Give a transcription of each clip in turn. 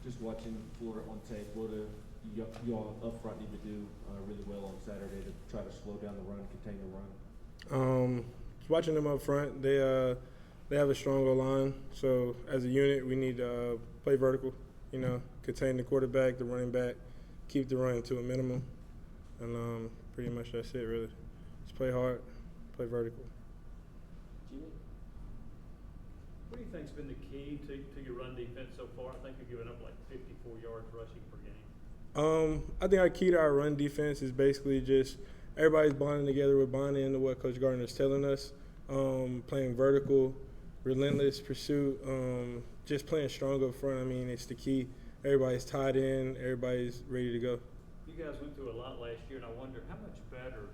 Just watching Florida on tape, what do y'all up front need to do really well on Saturday to try to slow down the run, contain the run? Watching them up front, they have a stronger line. So as a unit, we need to play vertical. Contain the quarterback, the running back, keep the run to a minimum, and pretty much that's it really. Just play hard, play vertical. Jimmy? What do you think's been the key to your run defense so far? I think you're giving up like 54 yards rushing per game. I think our key to our run defense is basically just everybody's bonding together. We're bonding into what Coach Gardner is telling us. Playing vertical, relentless pursuit, just playing strong up front. I mean, it's the key. Everybody's tied in. Everybody's ready to go. You guys went through a lot last year, and I wonder how much better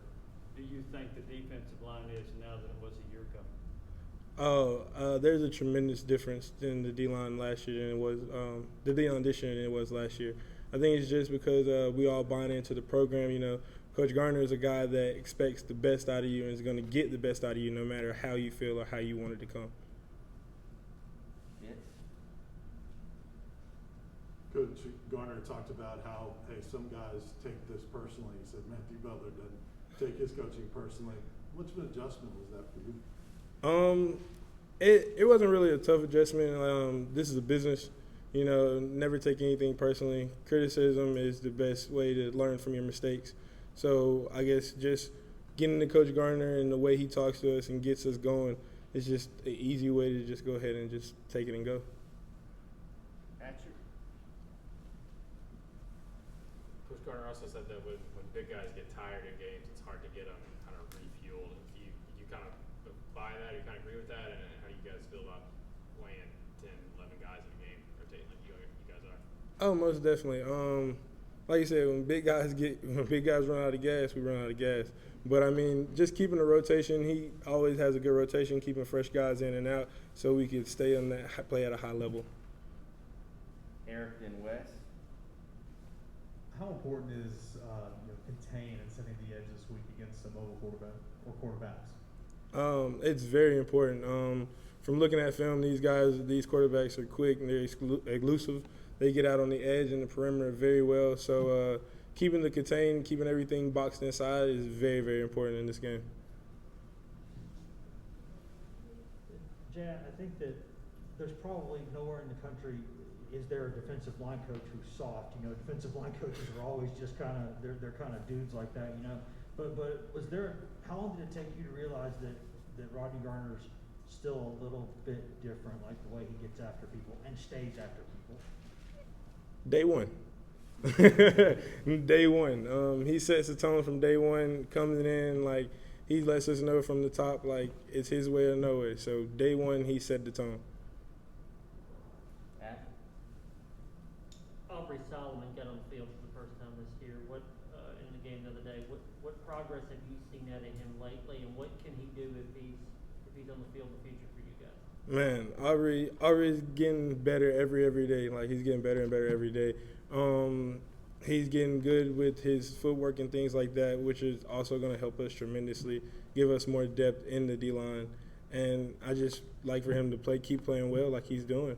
do you think the defensive line is now than it was a year ago? There's a tremendous difference in the D-line last year than it was the D-line this year than it was last year. I think it's just because we all buy into the program. Coach Gardner is a guy that expects the best out of you and is going to get the best out of you no matter how you feel or how you want it to come. Yes. Coach Garner talked about how, hey, some guys take this personally. He said Matthew Butler doesn't take his coaching personally. How much of an adjustment was that for you? It wasn't really a tough adjustment. This is a business. Never take anything personally. Criticism is the best way to learn from your mistakes. So I guess just getting to Coach Gardner and the way he talks to us and gets us going is just an easy way to just go ahead and just take it and go. Coach Gardner also said that when big guys get tired in games, it's hard to get them kind of refueled. Do you kind of buy that? You kind of agree with that? And how do you guys feel about playing 10, 11 guys in a game, rotating like you guys are? Oh, most definitely. Like you said, when big guys run out of gas, we run out of gas. But I mean, just keeping the rotation, he always has a good rotation, keeping fresh guys in and out, so we can stay on that play at a high level. Eric and Wes? How important is contain and setting the edge this week against a mobile quarterback or quarterbacks? It's very important. From looking at film, these quarterbacks are quick and they're elusive. They get out on the edge and the perimeter very well. So keeping the contain, keeping everything boxed inside is very, very important in this game. Jay, I think that there's probably nowhere in the country is there a defensive line coach who's soft. Defensive line coaches are always just they're kind of dudes like that, But was there? How long did it take you to realize that Rodney Garner's still a little bit different, like the way he gets after people and stays after people? Day one. Day one. He sets the tone from day one, coming in, like, he lets us know from the top, like, it's his way or no way. So day one, he set the tone. Aubrey Solomon got on the field for the first time this year. What in the game the other day? What progress have you seen out of him lately, and what can he do if he's on the field in the future for you guys? Man, Aubrey's getting better every day. Like, he's getting better and better every day. He's getting good with his footwork and things like that, which is also going to help us tremendously, give us more depth in the D-line. And I just like for him to keep playing well like he's doing.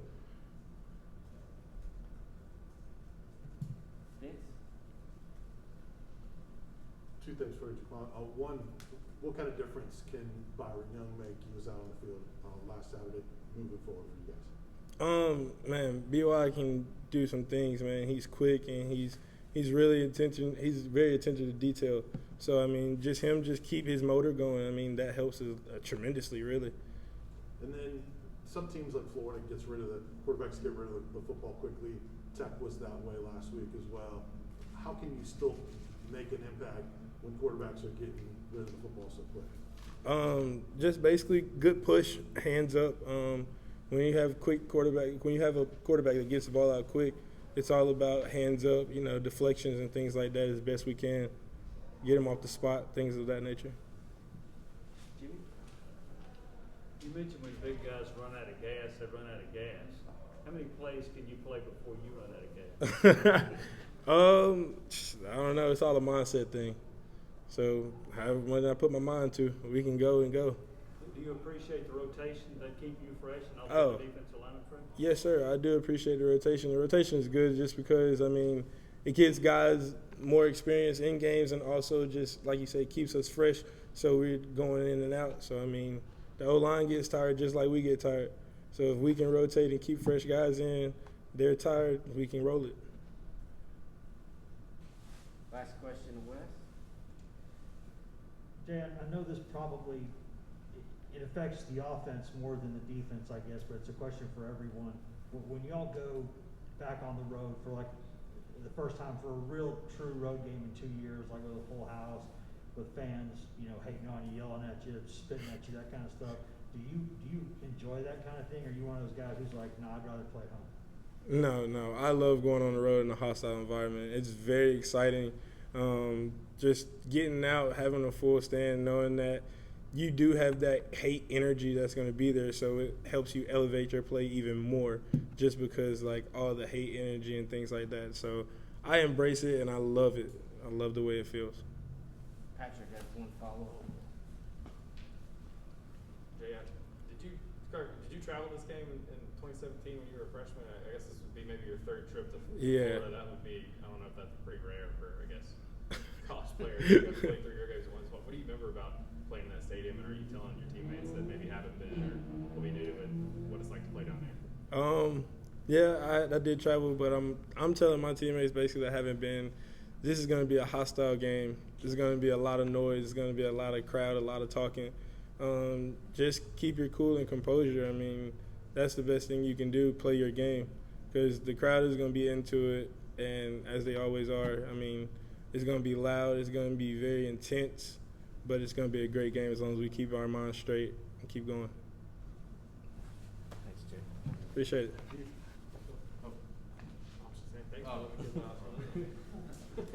Two things for you, Jaquan. One, what kind of difference can Byron Young make? He was out on the field last Saturday, moving forward for you guys. Man, BY can do some things, man. He's quick and he's very attention to detail. So I mean, just keep his motor going. I mean, that helps us tremendously, really. And then some teams like Florida quarterbacks get rid of the football quickly. Tech was that way last week as well. How can you still make an impact when quarterbacks are getting rid of the football so quick? Just basically good push, hands up. When you have a quarterback that gets the ball out quick, it's all about hands up, deflections and things like that as best we can. Get them off the spot, things of that nature. Jimmy? You mentioned when big guys run out of gas, they run out of gas. How many plays can you play before you run out of gas? I don't know. It's all a mindset thing. So when I put my mind to, we can go and go. Do you appreciate the rotation that keep you fresh and also the defensive line fresh? Yes, sir. I do appreciate the rotation. The rotation is good just because, I mean, it gives guys more experience in games and also just, like you say, keeps us fresh so we're going in and out. So, I mean, the O-line gets tired just like we get tired. So if we can rotate and keep fresh guys in, they're tired, we can roll it. Last question, Wes. Jan, I know this probably, it affects the offense more than the defense, I guess, but it's a question for everyone. When y'all go back on the road for like the first time for a real true road game in 2 years, like with a full house, with fans, you know, hating on you, yelling at you, spitting at you, that kind of stuff, do you enjoy that kind of thing, or are you one of those guys who's like, nah, I'd rather play at home? No. I love going on the road in a hostile environment. It's very exciting. Just getting out, having a full stand, knowing that you do have that hate energy that's going to be there, so it helps you elevate your play even more just because, like, all the hate energy and things like that. So I embrace it, and I love it. I love the way it feels. Patrick has one follow-up. Jay, did you travel this game in 2017 when you were a freshman? I guess this would be maybe your third trip to Florida. That would be, I don't know if that's pretty rare for, I guess, college players to play through your guys' once. What do you remember about playing in that stadium, and are you telling your teammates that maybe haven't been or will be new and what it's like to play down there? Yeah, I did travel, but I'm telling my teammates basically that haven't been. This is going to be a hostile game. There's going to be a lot of noise. There's going to be a lot of crowd, a lot of talking. Just keep your cool and composure. I mean, that's the best thing you can do. Play your game, because the crowd is going to be into it, and as they always are. I mean, it's going to be loud. It's going to be very intense, but it's going to be a great game as long as we keep our minds straight and keep going. Thanks, Jay. Appreciate it.